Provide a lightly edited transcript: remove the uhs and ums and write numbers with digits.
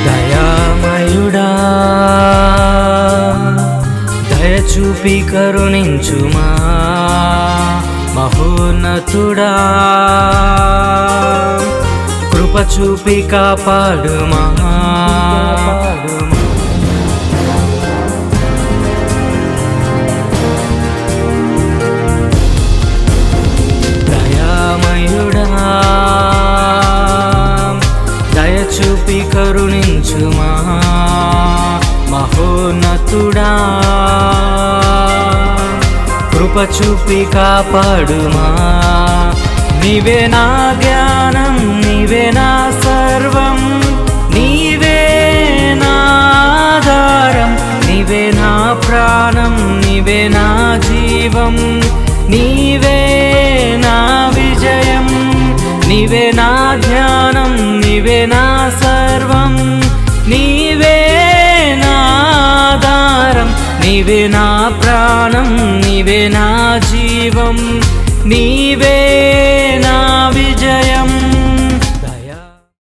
దయామయుడా దయ చూపి కరుణించుమా, మహోన్నతుడా కృప చూపి కాపాడుమా. దయామయుడా దయ చూపి కరుణించుమా, మహోన్నతుడా కృప చూపి కాపాడుమా. నీవే నా జ్ఞానం, నీవే నా సర్వం, నీవే నా ఆధారం, నీవే నా ప్రాణం, నీవే నా జీవం, నీవే నా విజయం. నీవే నా ధ్యానం, నీవే నా సర్వం, నీవే నా ఆధారం, నీవే నా ప్రాణం, నీవే నా జీవం, నీవే నా